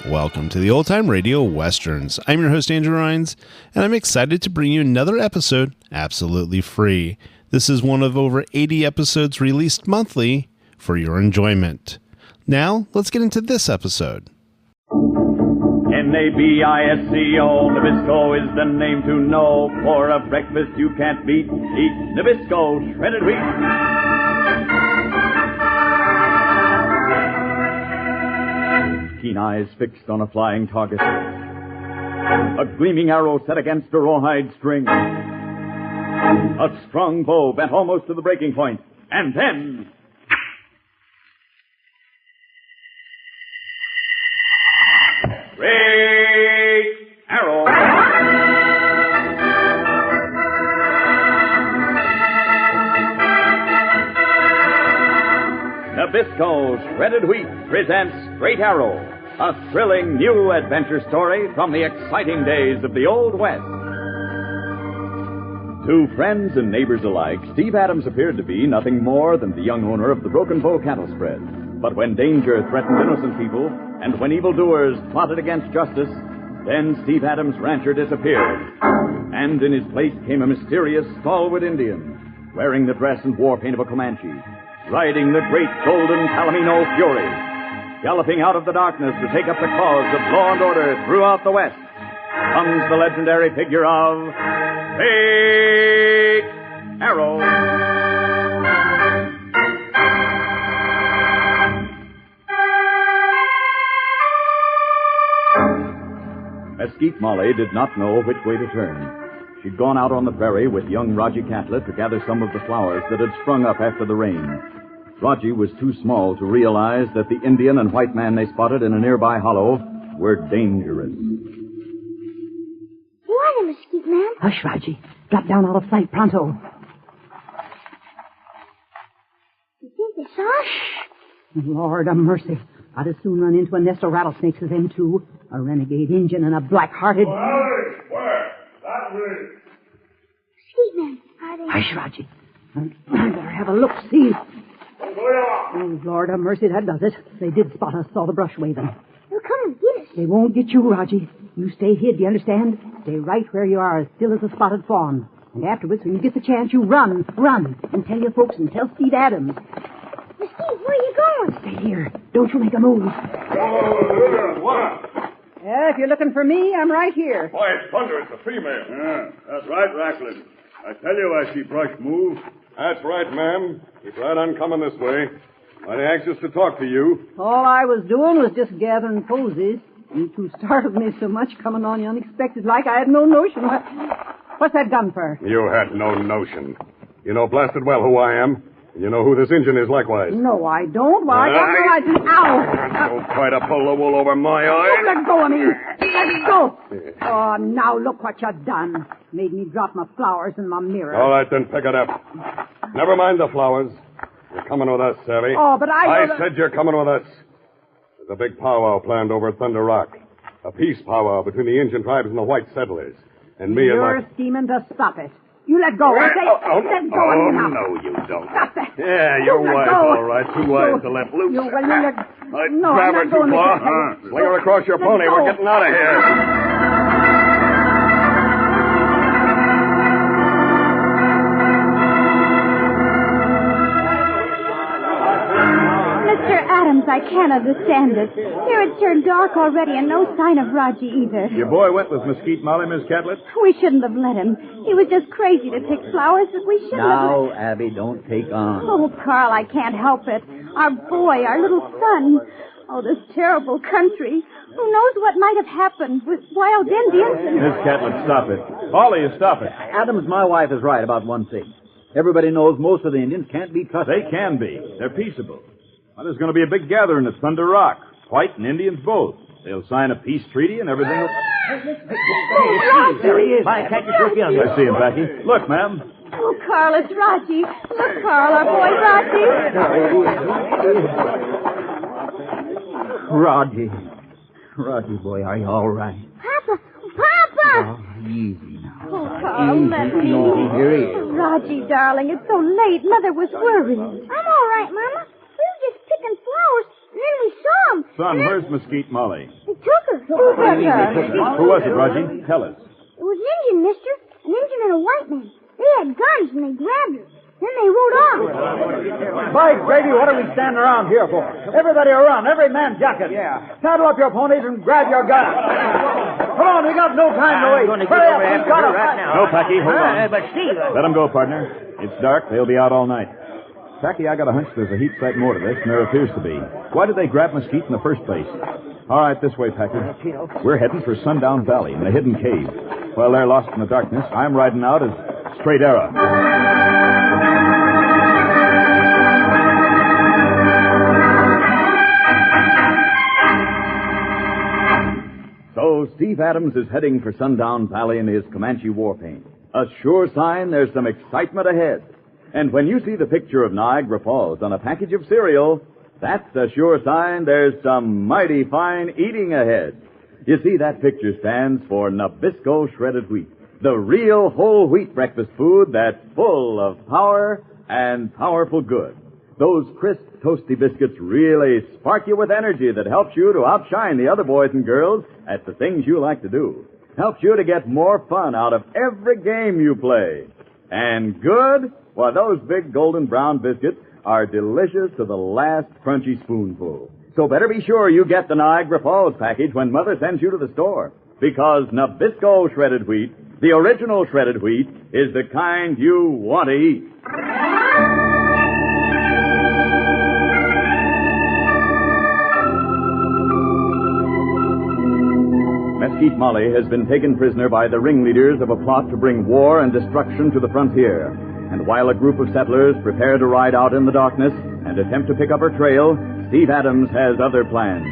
Welcome to the Old Time Radio Westerns. I'm your host, Andrew Rhines, and I'm excited to bring you another episode absolutely free. This is one of over 80 episodes released monthly for your enjoyment. Now, let's get into this episode. Nabisco, Nabisco is the name to know. For a breakfast you can't beat, eat Nabisco shredded wheat. Keen eyes fixed on a flying target. A gleaming arrow set against a rawhide string. A strong bow bent almost to the breaking point. And then... Great arrow! Nabisco Shredded Wheat presents Great Arrow, a thrilling new adventure story from the exciting days of the Old West. To friends and neighbors alike, Steve Adams appeared to be nothing more than the young owner of the Broken Bow cattle spread. But when danger threatened innocent people, and when evildoers plotted against justice, then Steve Adams' rancher disappeared. And in his place came a mysterious, stalwart Indian, wearing the dress and war paint of a Comanche, riding the great golden Palomino Fury, galloping out of the darkness to take up the cause of law and order throughout the West, comes the legendary figure of Great Arrow. Mesquite Molly did not know which way to turn. She'd gone out on the prairie with young Raji Catlett to gather some of the flowers that had sprung up after the rain. Raji was too small to realize that the Indian and white man they spotted in a nearby hollow were dangerous. Who are they, Mesquite Man? Hush, Raji. Drop down out of sight, pronto. You think they saw us? Lord of mercy. I'd as soon run into a nest of rattlesnakes as them two. A renegade Injun and a black-hearted... Where? That way. Mesquite Men, are they... Hush, Raji. I better have a look, see. Oh, Lord of mercy, that does it. They did spot us, saw the brush waving. They'll come and get us. They won't get you, Raji. You stay hid, do you understand? Stay right where you are, as still as a spotted fawn. And afterwards, when you get the chance, you run, and tell your folks and tell Steve Adams. Mesquite, where are you going? Stay here. Don't you make a move. What? If you're looking for me, I'm right here. Why, it's thunder. It's a female. Yeah, that's right, Racklin. I tell you I see brush move. That's right, ma'am. Keep right on coming this way. Mighty anxious to talk to you. All I was doing was just gathering posies. You two startled me so much coming on you unexpected like I had no notion. What's that gun for? You had no notion. You know blasted well who I am. You know who this Injun is likewise. No, I don't. Why, I got no idea. Ow! Don't try to pull the wool over my eyes. Let go of me. Let go. Oh, now look what you've done. Made me drop my flowers in my mirror. All right, then pick it up. Never mind the flowers. You're coming with us, Savvy. Oh, but I said you're coming with us. There's a big powwow planned over at Thunder Rock. A peace powwow between the Indian tribes and the white settlers. And me and my... You're scheming to stop it. You let go. Let go of me now. No, you don't. Stop that. Yeah, you're wise, all right. Too wise to let loose. Grab her too far. Sling her across your pony. We're getting out of here. Adams, I can't understand it. Here it's turned dark already and no sign of Raji either. Your boy went with Mesquite Molly, Miss Catlett? We shouldn't have let him. He was just crazy to pick flowers, but we shouldn't have... Now, Abby, don't take on. Oh, Carl, I can't help it. Our boy, our little son. Oh, this terrible country. Who knows what might have happened with wild Indians and... Miss Catlett, stop it. Polly, stop it. Adams, my wife is right about one thing. Everybody knows most of the Indians can't be trusted. They can be. They're peaceable. Well, there's going to be a big gathering at Thunder Rock. White and Indians both. They'll sign a peace treaty and everything will... There he is. My catch your gun. I see him, Becky. Look, ma'am. Oh, Carl, it's Raji. Look, Carl, our boy Raji. Raji. Roger, boy, are you all right? Papa! Papa! Oh, easy now. Oh, Carl, let me. Here he is. Raji, darling, it's so late. Mother was worried. I'm all right, Mama. We were just picking flowers, and then we saw him. Son, where's Mesquite Molly? They took her. Who took her? Who was it, Roger? Tell us. It was an Indian, mister. An Indian and a white man. They had guns, and they grabbed her. Then they rode off. By Grady, what are we standing around here for? Everybody run, every man jacket. Yeah. Saddle up your ponies and grab your guns. Come on, we got no time to wait. Hurry up, we've got to right now. No, Packy, hold on. But Steve... Let them go, partner. It's dark. They'll be out all night. Packy, I got a hunch there's a heap sight more to this than there appears to be. Why did they grab Mesquite in the first place? All right, this way, Packy. We're heading for Sundown Valley in the hidden cave. While they're lost in the darkness, I'm riding out as straight arrow. So Steve Adams is heading for Sundown Valley in his Comanche war paint. A sure sign there's some excitement ahead. And when you see the picture of Niagara Falls on a package of cereal, that's a sure sign there's some mighty fine eating ahead. You see, that picture stands for Nabisco shredded wheat, the real whole wheat breakfast food that's full of power and powerful good. Those crisp, toasty biscuits really spark you with energy that helps you to outshine the other boys and girls at the things you like to do. Helps you to get more fun out of every game you play. And good? Why, those big golden brown biscuits are delicious to the last crunchy spoonful. So better be sure you get the Niagara Falls package when Mother sends you to the store. Because Nabisco shredded wheat, the original shredded wheat, is the kind you want to eat. Mesquite Molly has been taken prisoner by the ringleaders of a plot to bring war and destruction to the frontier. And while a group of settlers prepare to ride out in the darkness and attempt to pick up her trail, Steve Adams has other plans.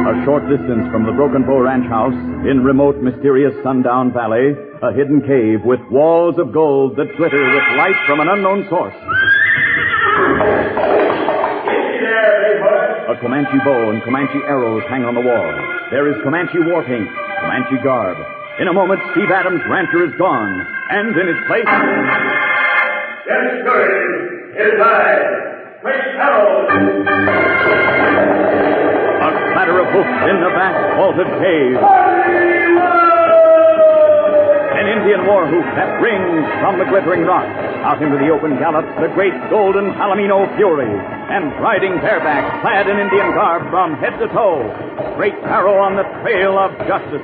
A short distance from the Broken Bow Ranch house, in remote, mysterious Sundown Valley, a hidden cave with walls of gold that glitter with light from an unknown source. A Comanche bow and Comanche arrows hang on the wall. There is Comanche war paint, Comanche garb. In a moment, Steve Adams' rancher is gone, and in his place... Get scurried. It is I. Quick arrows. A clatter of hoofs in the vast vaulted cave. An Indian war whoop that rings from the glittering rock. Out into the open gallops the great golden Palomino Fury. And riding bareback, clad in Indian garb from head to toe. Great Arrow on the trail of justice.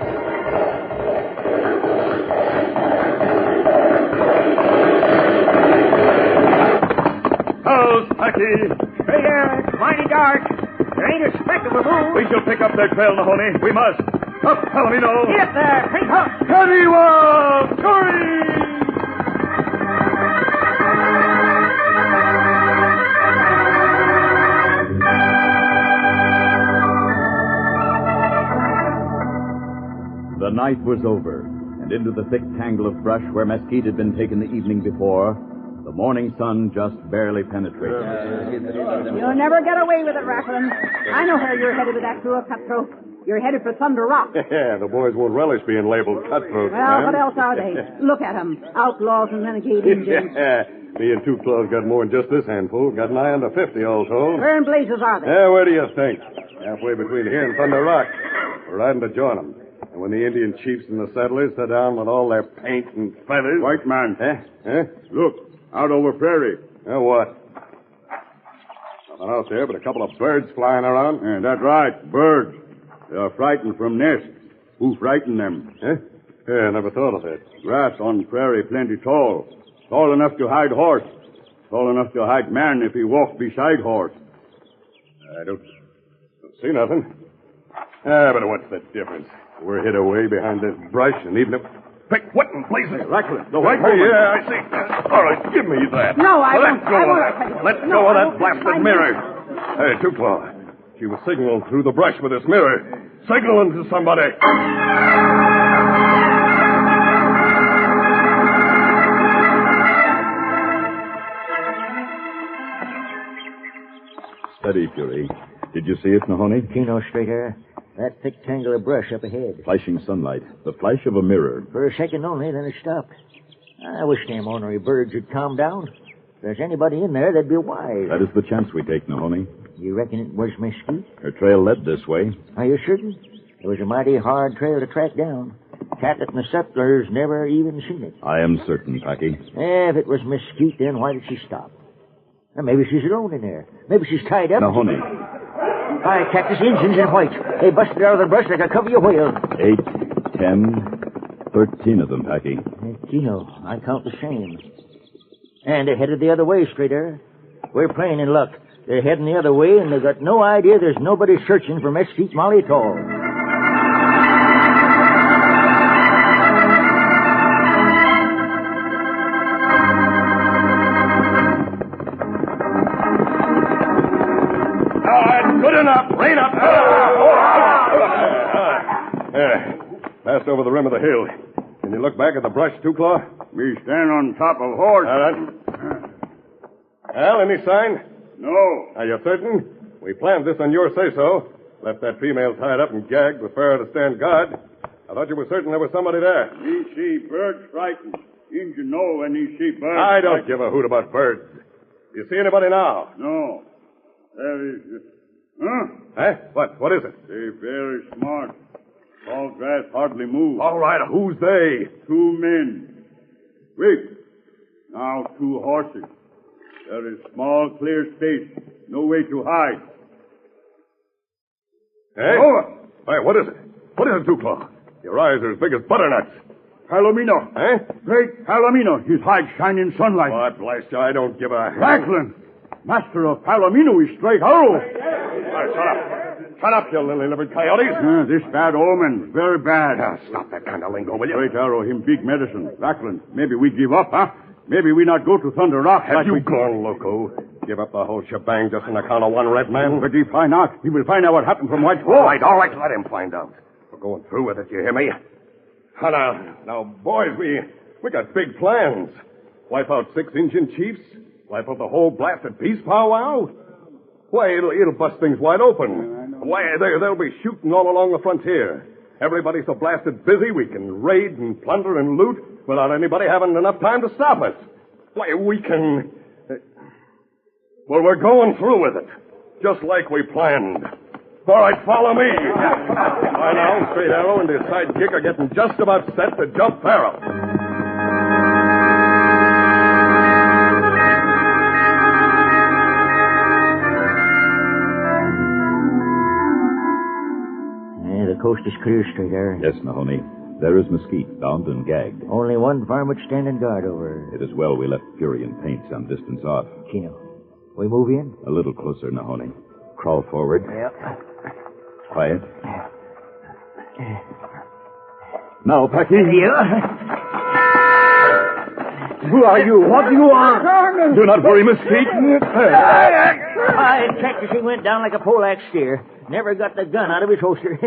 How's Packy? Straight air, it's mighty dark. There ain't a speck of a moon. We shall pick up their trail, Mahoney. We must. Up, Palomino. Get there, pick up. Cannywell! Hurry! The night was over, and into the thick tangle of brush where Mesquite had been taken the evening before, the morning sun just barely penetrated. You'll never get away with it, Racklin. I know where you're headed with that crew of cutthroats. You're headed for Thunder Rock. Yeah, the boys won't relish being labeled cutthroats. Well, what else are they? Look at them. Outlaws and renegade Indians. Yeah, me and Two Claws got more than just this handful. Got nigh under 50, all told. Where in blazes are they? Yeah, where do you think? Halfway between here and Thunder Rock. We're riding to join them. And when the Indian chiefs and the settlers sit down with all their paint and feathers... White man. Eh? Look, out over prairie. What? Nothing out there but a couple of birds flying around. Yeah, that's right, birds. They are frightened from nests. Who frightened them? Yeah, never thought of it. Grass on prairie plenty tall. Tall enough to hide horse. Tall enough to hide man if he walks beside horse. I don't see nothing. But what's the difference? We're hid away behind this brush, and even if... Pick what in blazes? Racklin, the white woman. Yeah, I see. All right, give me that. No, I Let won't. go I of won't. that. Let No, go of I that won't. blasted I mirror. Hey, Two Claw. She was signaling through the brush with this mirror. Signaling to somebody. Steady, Fury. Did you see it, Mahoney? Keno, straight air. That thick tangle of brush up ahead. Flashing sunlight. The flash of a mirror. For a second only, then it stopped. I wish them ornery birds would calm down. If there's anybody in there, they'd be wise. That is the chance we take, Mahoney. You reckon it was Mesquite? Her trail led this way. Are you certain? It was a mighty hard trail to track down. Catlett and the settlers never even seen it. I am certain, Packy. If it was Mesquite, then why did she stop? Or maybe she's alone in there. Maybe she's tied up. Mahoney. Hi, Cactus Indians in white. They busted out of the brush like a covey of whales. 8, 10, 13 of them, Packy. Keno, I count the same. And they're headed the other way, straight air. We're playing in luck. They're heading the other way, and they've got no idea there's nobody searching for Mesquite Molly at all. Good enough. Rein up. Passed over the rim of the hill. Can you look back at the brush, Two-Claw? We stand on top of horse. All right. Al, any sign? No. Are you certain? We planned this on your say-so. Left that female tied up and gagged with Farrah to stand guard. I thought you were certain there was somebody there. Me see birds frightened. Injun know when he see birds. I don't give a hoot about birds. Do you see anybody now? No. There is... Huh? Eh? What is it? They very smart. Tall grass hardly move. All right, who's they? 2 men. Wait. Now 2 horses. There is small, clear space. No way to hide. Eh? Over. Hey, what is it? What is it, Two-Claw? Your eyes are as big as butternuts. Palomino. Eh? Great Palomino. His hide shine in sunlight. What, blast you, I don't give a... Racklin. Master of Palomino is straight arrow. Right, shut up. Shut up, you lily-livered coyotes. This bad omen. Very bad. Stop that kind of lingo, will you? Straight arrow, him big medicine. Racklin, maybe we give up, huh? Maybe we not go to Thunder Rock. Have you gone loco? Give up the whole shebang just on account of one red man? But he find out. He will find out what happened from White All Fort. right, let him find out. We're going through with it, you hear me? Now, boys, we got big plans. Wipe out 6 Indian chiefs. Wipe out the whole blasted peace powwow. Why, it'll bust things wide open. Why, they'll be shooting all along the frontier. Everybody's so blasted busy, we can raid and plunder and loot without anybody having enough time to stop us. Why, we can... Well, we're going through with it, just like we planned. All right, follow me. By now, Straight Arrow and his sidekick are getting just about set to jump Pharaoh. The coast is clear, Straight Air. Yes, Mahoney. There is Mesquite, bound and gagged. Only one varmint standing guard over. It is well we left Fury and Paint some distance off. Keno, we move in? A little closer, Mahoney. Crawl forward. Yep. Quiet. Now, Packy. Who are you? What do you want? Do not worry, Mesquite. I Cactus, he went down like a pole-axe steer. Never got the gun out of his holster.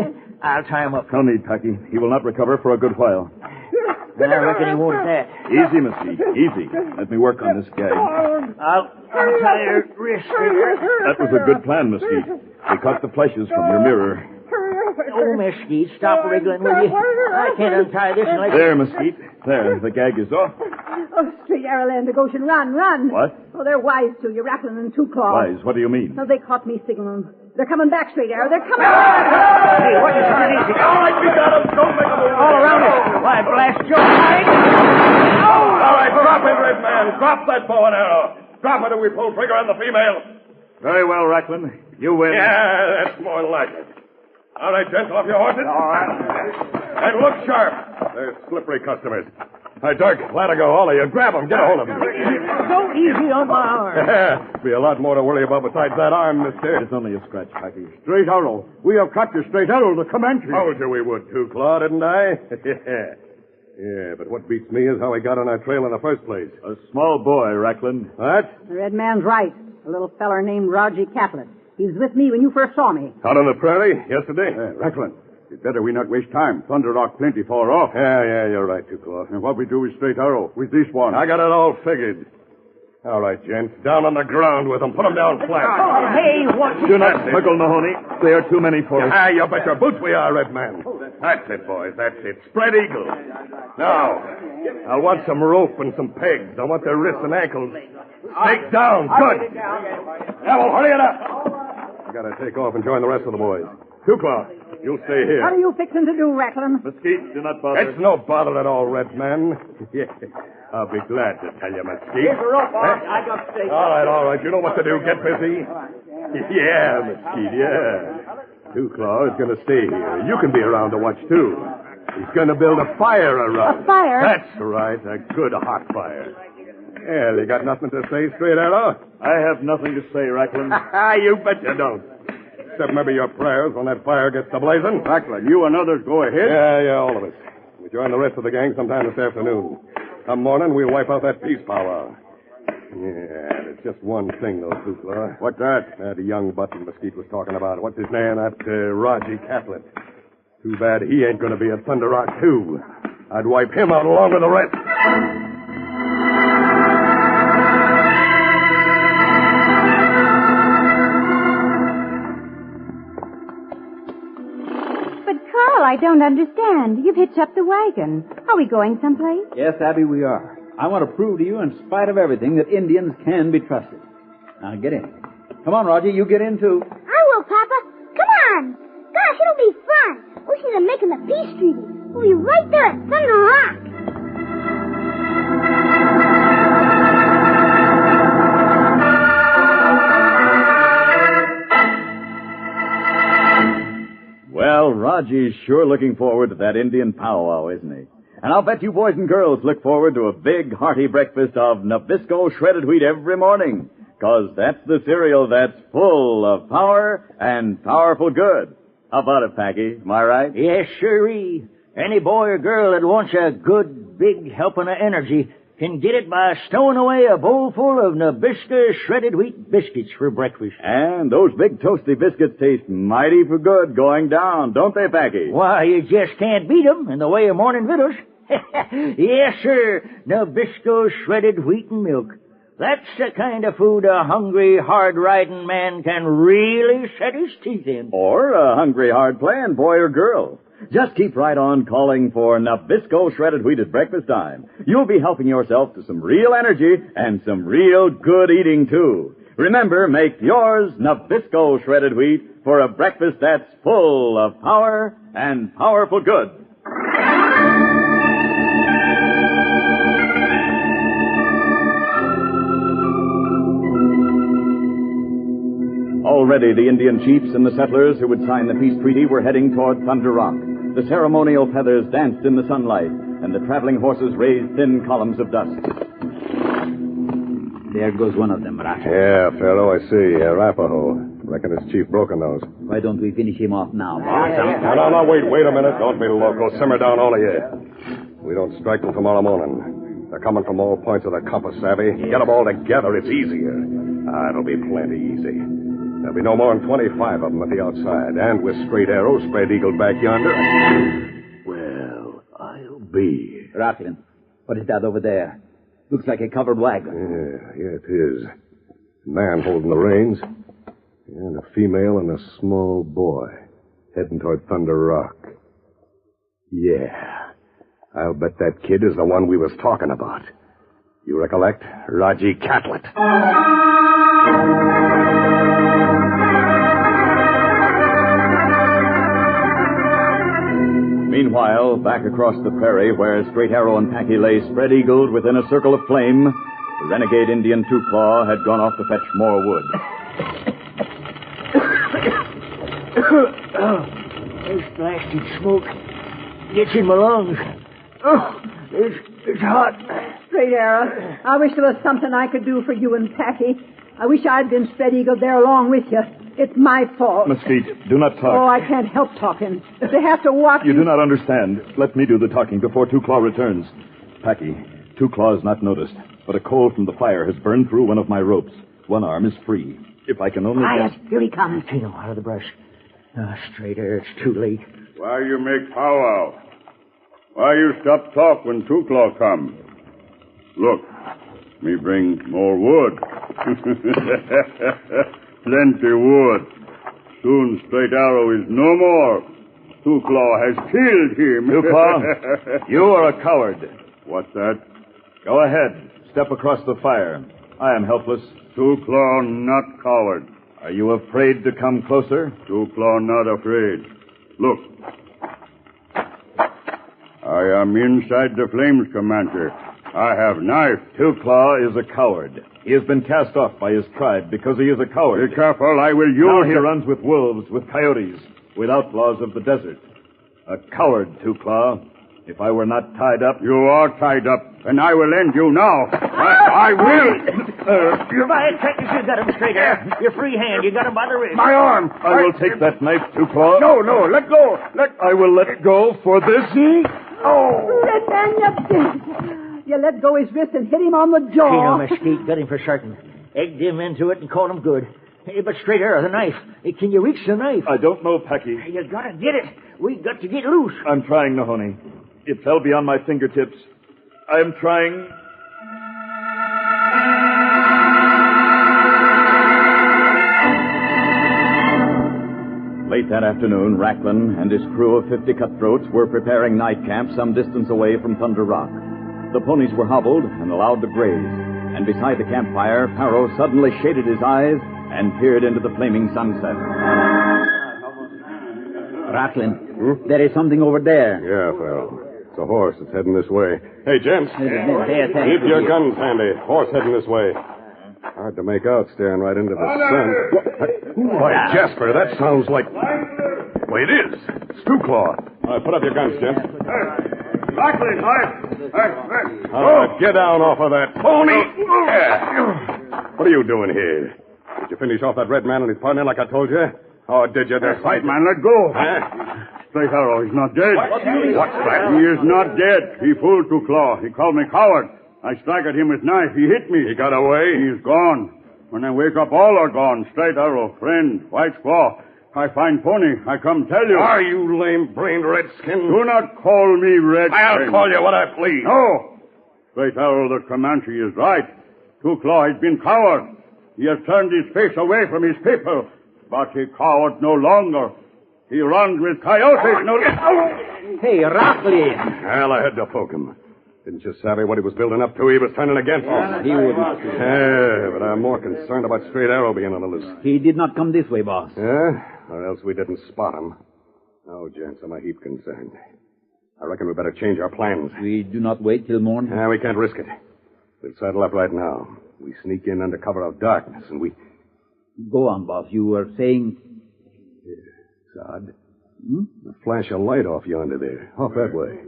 I'll tie him up. No need, Packy. He will not recover for a good while. I reckon he won't that. Easy, Mesquite. Easy. Let me work on this gag. I'll untie your wrist. That was a good plan, Mesquite. We caught the flashes from your mirror. Oh, Mesquite, stop wriggling, will you? I can't untie this unless... There, Mesquite. There, the gag is off. Oh, Straight Arrow Land of Goshen, run. What? Oh, they're wise to you, Racklin and Two-Claw. Wise? What do you mean? Oh, they caught me signaling. They're coming back, Straight Arrow. They're coming Hey, what is underneath it? All right, we got him. Don't make a move. All around us. Why, blast your All right, drop it, red man. Drop that bow and arrow. Drop it or we pull trigger on the female. Very well, Racklin. You win. Yeah, that's more like it. All right, gents, off your horses. All right. And look sharp. They're slippery customers. Hi, Dirk, let her go. All of you, grab them. Get a hold of them. So easy on my arm. Be a lot more to worry about besides that arm, mister. It's only a scratch, Packy. Straight arrow. We have captured Straight Arrow, the Comanche. Told you we would, too, Claw, didn't I? Yeah, but what beats me is how he got on our trail in the first place. A small boy, Racklin. What? The red man's right. A little feller named Roger Catlett. He was with me when you first saw me. Out on the prairie yesterday? Racklin, it's better we not waste time. Thunder Rock plenty far off. Yeah, you're right, too, Claw. And what we do with Straight Arrow, with this one. I got it all figured. All right, gents. Down on the ground with them. Put them down flat. Hey, what? Do not smuggle, Mahoney. They are too many for us. Ah, you bet your boots we are, Red Man. That's it, boys. That's it. Spread eagle. Now, I'll want some rope and some pegs. I want their wrists and ankles. Stake down. Good. Now, well, hurry it up. I gotta take off and join the rest of the boys. Two-Claw, you'll stay here. What are you fixing to do, Racklin? Mesquite, do not bother. It's no bother at all, Red Man. Yeah, I'll be glad to tell you, Mesquite. Here's the rope, Arch. I got stake. All right. You know what to do. Get busy. Yeah, Mesquite, yeah. Two-Claw is going to stay here. You can be around to watch, too. He's going to build a fire around. A fire? That's right. A good hot fire. Yeah, you got nothing to say, Straight Arrow? I have nothing to say, Racklin. You bet you don't. Except maybe your prayers when that fire gets to blazing. Racklin, you and others go ahead. Yeah, all of us. We join the rest of the gang sometime this afternoon. Come morning, we'll wipe out that peace powwow. Yeah, there's just one thing, though, Two-Claw. What's that? That young button Mesquite was talking about. What's his name? That Raji Catlett. Too bad he ain't going to be at Thunder Rock, too. I'd wipe him out along with the rest. Carl, I don't understand. You've hitched up the wagon. Are we going someplace? Yes, Abby, we are. I want to prove to you, in spite of everything, that Indians can be trusted. Now, get in. Come on, Roger, you get in, too. I will, Papa. Come on. Gosh, it'll be fun. We'll see them making the peace treaty. We'll be right there at Thunder Rock. Well, Raji's sure looking forward to that Indian powwow, isn't he? And I'll bet you boys and girls look forward to a big, hearty breakfast of Nabisco shredded wheat every morning, 'cause that's the cereal that's full of power and powerful good. How about it, Packy? Am I right? Yes, sirree. Any boy or girl that wants a good, big helping of energy can get it by stowing away a bowl full of Nabisco shredded wheat biscuits for breakfast. And those big toasty biscuits taste mighty for good going down, don't they, Packy? Why, you just can't beat 'em in the way of morning victuals. Yes, sir. Nabisco shredded wheat and milk. That's the kind of food a hungry, hard-riding man can really set his teeth in. Or a hungry, hard-playing boy or girl. Just keep right on calling for Nabisco shredded wheat at breakfast time. You'll be helping yourself to some real energy and some real good eating, too. Remember, make yours Nabisco shredded wheat for a breakfast that's full of power and powerful good. Already the Indian chiefs and the settlers who would sign the peace treaty were heading toward Thunder Rock. The ceremonial feathers danced in the sunlight, and the traveling horses raised thin columns of dust. There goes one of them, Roger. Yeah, Pharaoh, I see. Arapaho. Reckon it's Chief Broken Nose. Why don't we finish him off now, boss? No, wait a minute. Don't be loco. Simmer down, all of you. We don't strike till tomorrow morning. They're coming from all points of the compass, savvy. Get them all together, it's easier. It'll be plenty easy. There'll be no more than 25 of them at the outside, and with straight arrows spread eagle back yonder. Well, I'll be. Racklin, what is that over there? Looks like a covered wagon. Yeah, it is. A man holding the reins, and a female and a small boy heading toward Thunder Rock. Yeah, I'll bet that kid is the one we was talking about. You recollect? Raji Catlett. Meanwhile, back across the prairie, where Straight Arrow and Packy lay spread-eagled within a circle of flame, the renegade Indian Two-Claw had gone off to fetch more wood. This blasted smoke gets in my lungs. Oh, it's hot. Straight Arrow, I wish there was something I could do for you and Packy. I wish I'd been spread-eagled there along with you. It's my fault. Mesquite, do not talk. Oh, I can't help talking. They have to watch You do not understand. Let me do the talking before Two-Claw returns. Packy, Two-Claw is not noticed, but a coal from the fire has burned through one of my ropes. One arm is free. If I can only Quiet. get... Here he comes. Take him out of the brush. Straighter, it's too late. Why you make powwow? Why you stop talk when Two-Claw come? Look, Me bring more wood. Plenty wood. Soon Straight Arrow is no more. Two Claw has killed him. Two Claw, you are a coward. What's that? Go ahead. Step across the fire. I am helpless. Two Claw not coward. Are you afraid to come closer? Two Claw not afraid. Look. I am inside the flames, Commander. I have knife. Two Claw is a coward. He has been cast off by his tribe because he is a coward. Be careful, I will use... Now he runs with wolves, with coyotes, with outlaws of the desert. A coward, Two Claw. If I were not tied up... You are tied up, and I will end you now. I will. By Texas, you got him straight there. Your free hand, you got him by the wrist. My arm. I will take that knife, Two Claw. No, let go. I will let go for this. Oh. Red man, you did. You let go his wrist and hit him on the jaw. Chino mesquite, got him for certain. Egged him into it and caught him good. Hey, but straight arrow, the knife. Hey, can you reach the knife? I don't know, Packy. You gotta get it. We got to get loose. I'm trying, Nahoni. It fell beyond my fingertips. I am trying. Late that afternoon, Racklin and his crew of 50 cutthroats were preparing night camp some distance away from Thunder Rock. The ponies were hobbled and allowed to graze, and beside the campfire, Pharaoh suddenly shaded his eyes and peered into the flaming sunset. Racklin, there is something over there. Yeah, Pharaoh. It's a horse that's heading this way. Hey, gents. Pay attention. Keep your guns handy. Horse heading this way. Hard to make out staring right into the sun. Why, Jasper, that sounds like... Why, it is. It's Two Claw. All right, put up your guns, gents. Racklin, Get down off of that pony. What are you doing here? Did you finish off that red man and his partner like I told you? Or did you decide... White man, let go. Huh? Straight Arrow, he's not dead. What's that? He is not dead. He fooled Two Claw. He called me coward. I struck at him with knife. He hit me. He got away? He's gone. When I wake up, all are gone. Straight Arrow, friend, White Squaw. I find pony. I come tell you. Are you lame-brained redskin? Do not call me red. I'll call you what I please. No. Straight Arrow, the Comanche is right. Two Claw has been coward. He has turned his face away from his people. But he coward no longer. He runs with coyotes. Hey, Racklin. Well, I had to poke him. Didn't you savvy what he was building up to? He was turning against us. He wouldn't. Yeah, but I'm more concerned about Straight Arrow being on the loose. He did not come this way, boss. Yeah? Or else we didn't spot him. No, gents, I'm a heap concerned. I reckon we better change our plans. We do not wait till morning. Yeah, we can't risk it. We'll saddle up right now. We sneak in under cover of darkness, and we... Go on, boss. You were saying... It's odd. A flash of light off yonder there. Off that way.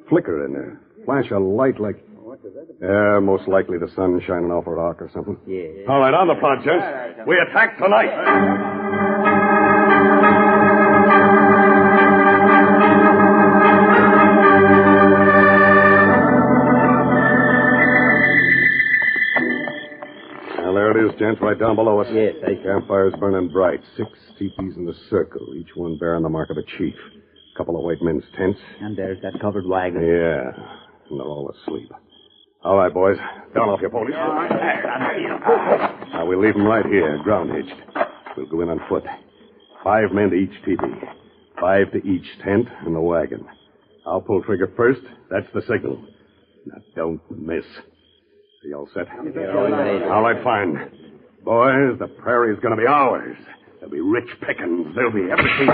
Flicker in there. Flash of light like... Yeah, most likely the sun shining off a rock or something. Yeah. All right, on the plot, gents. We attack tonight. Well, there it is, gents, right down below us. Yes, I see. Campfire's burning bright. 6 teepees in the circle, each one bearing the mark of a chief. A couple of white men's tents. And there's that covered wagon. Yeah, and they're all asleep. All right, boys. Down off your ponies. Now, we'll leave them right here, ground hitched. We'll go in on foot. 5 men to each teepee. 5 to each tent and the wagon. I'll pull trigger first. That's the signal. Now, don't miss. Are you all set? All right, fine. Boys, the prairie's going to be ours. There'll be rich pickings. There'll be everything.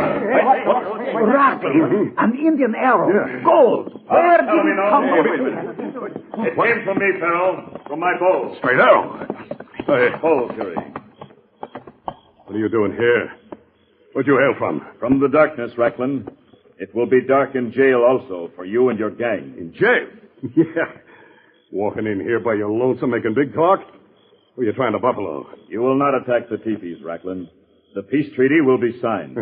Racklin, an Indian arrow. Yeah. Gold. Where did it come from? It came from me, Pharaoh. From my bow. Straight arrow. Hey, Bow, Jerry. what are you doing here? Where'd you hail from? From the darkness, Racklin. It will be dark in jail also for you and your gang. In jail? Yeah. Walking in here by your lonesome making big talk? Who are you trying to buffalo? You will not attack the teepees, Racklin. The peace treaty will be signed.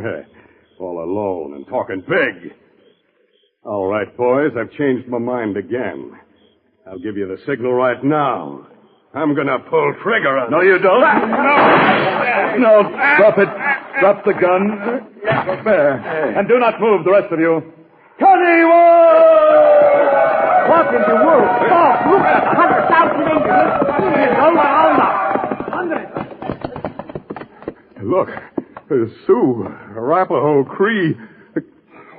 All alone and talking big. All right, boys, I've changed my mind again. I'll give you the signal right now. I'm going to pull trigger on... No, you don't. No, drop it. Drop the gun. There. And do not move, the rest of you. What in the world? Boss, look at 100,000 Indians. Look, there's Sioux, Arapaho, Cree.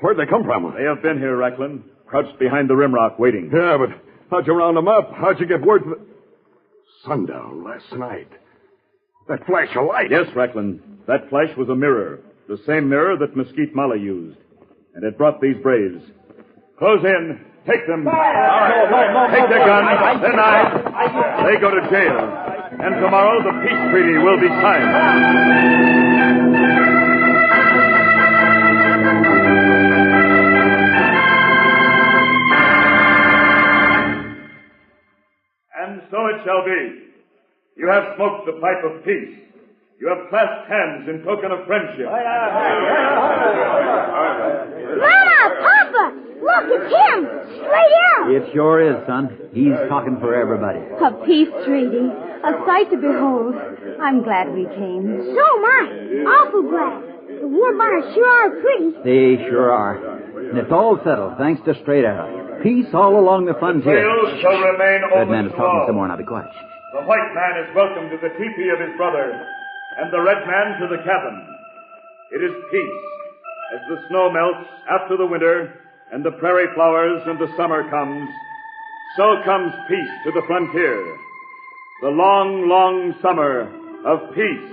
Where'd they come from? They have been here, Reckland, crouched behind the rimrock waiting. Yeah, but how'd you round them up? How'd you get word to the... Sundown last night. That flash of light. Yes, Reckland. That flash was a mirror. The same mirror that Mesquite Molly used. And it brought these braves. Close in. Take them. Take their guns, their knives. They go to jail. And tomorrow the peace treaty will be signed. And so it shall be. You have smoked the pipe of peace. You have clasped hands in token of friendship. Mama! Papa! Look, it's him! Straight out! It sure is, son. He's talking for everybody. A peace treaty. A sight to behold. I'm glad we came. So am I. Awful glad. The war bonds sure are pretty. They sure are. And it's all settled, thanks to Straight Arrow. Peace all along the frontier. Trails shall remain Red open man is to talking all. some more, now be quiet. The white man is welcome to the teepee of his brother, and the red man to the cabin. It is peace. As the snow melts after the winter, and the prairie flowers and the summer comes, so comes peace to the frontier. The long, long summer of peace.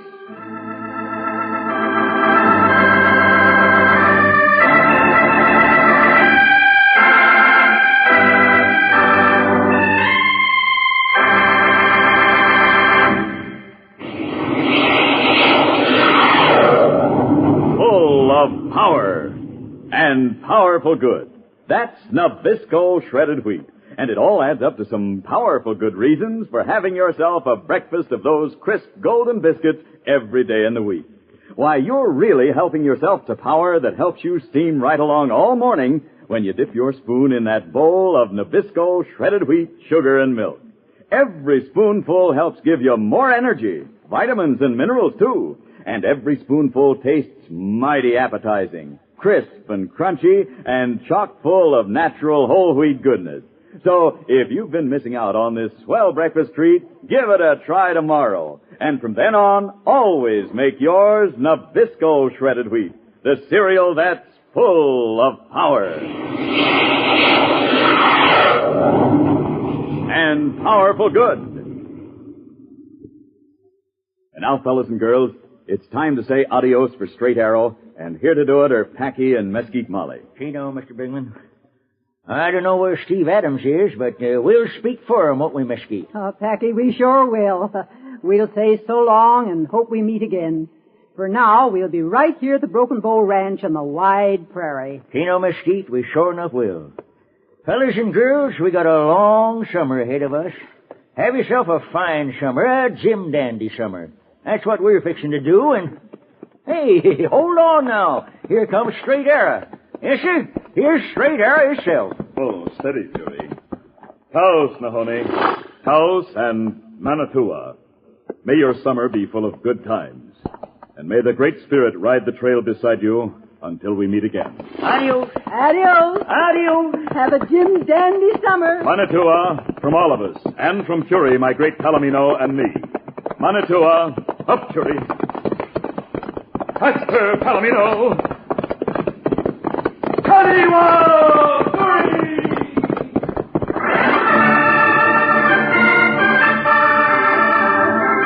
Full of power and powerful good. That's Nabisco shredded wheat. And it all adds up to some powerful good reasons for having yourself a breakfast of those crisp golden biscuits every day in the week. Why, you're really helping yourself to power that helps you steam right along all morning when you dip your spoon in that bowl of Nabisco shredded wheat, sugar, and milk. Every spoonful helps give you more energy, vitamins and minerals too. And every spoonful tastes mighty appetizing, crisp and crunchy, and chock full of natural whole wheat goodness. So, if you've been missing out on this swell breakfast treat, give it a try tomorrow. And from then on, always make yours Nabisco shredded wheat, the cereal that's full of power. And powerful good. And now, fellas and girls, it's time to say adios for Straight Arrow, and here to do it are Packy and Mesquite Molly. Chino, Mr. Bigman. I don't know where Steve Adams is, but we'll speak for him, won't we, Mesquite? Oh, Packy, we sure will. We'll say so long and hope we meet again. For now, we'll be right here at the Broken Bow Ranch on the wide prairie. Chino, Mesquite, we sure enough will. Fellas and girls, we got a long summer ahead of us. Have yourself a fine summer, a Jim Dandy summer. That's what we're fixing to do, and... Hey, hold on now. Here comes Straight Arrow. Yes, sir. Here's Straight Arrow himself. Oh, steady, Judy. Taos, Nahone. Taos and Manitoua. May your summer be full of good times. And may the Great Spirit ride the trail beside you until we meet again. Adios. Adios. Adios. Have a Jim Dandy summer. Manitoua, from all of us, and from Curie, my great Palomino, and me. Manitoua, up, Curie. Faster, Palomino. Kaniwa, Curie!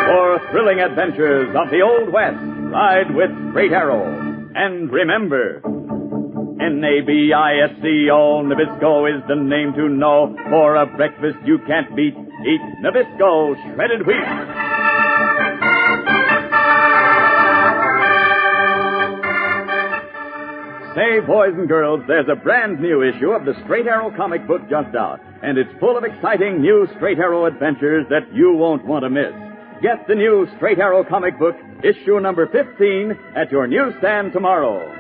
For thrilling adventures of the Old West, ride with Straight Arrow. And remember, Nabisco, Nabisco is the name to know. For a breakfast you can't beat, eat Nabisco shredded wheat. Say, boys and girls, there's a brand new issue of the Straight Arrow comic book just out, and it's full of exciting new Straight Arrow adventures that you won't want to miss. Get the new Straight Arrow comic book, issue number 15, at your newsstand tomorrow.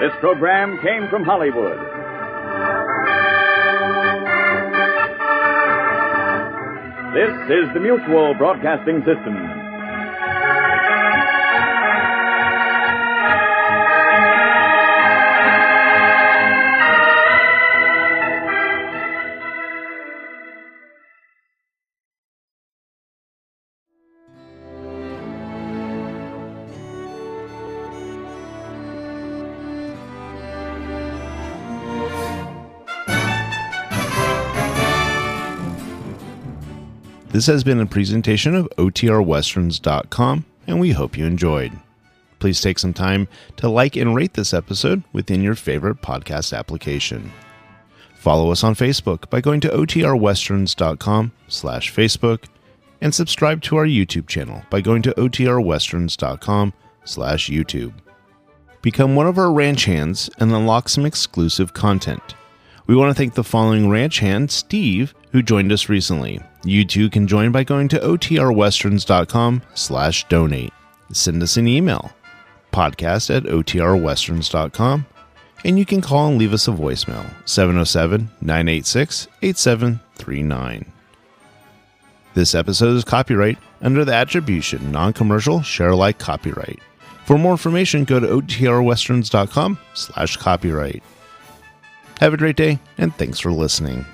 This program came from Hollywood. This is the Mutual Broadcasting System. This has been a presentation of OTRWesterns.com, and we hope you enjoyed. Please take some time to like and rate this episode within your favorite podcast application. Follow us on Facebook by going to OTRWesterns.com/Facebook, and subscribe to our YouTube channel by going to OTRWesterns.com/YouTube. Become one of our ranch hands and unlock some exclusive content. We want to thank the following ranch hand, Steve, who joined us recently. You too can join by going to OTRWesterns.com/donate. Send us an email, podcast@OTRWesterns.com, and you can call and leave us a voicemail, 707-986-8739. This episode is copyright under the attribution, non-commercial, share-alike copyright. For more information, go to OTRWesterns.com/copyright. Have a great day, and thanks for listening.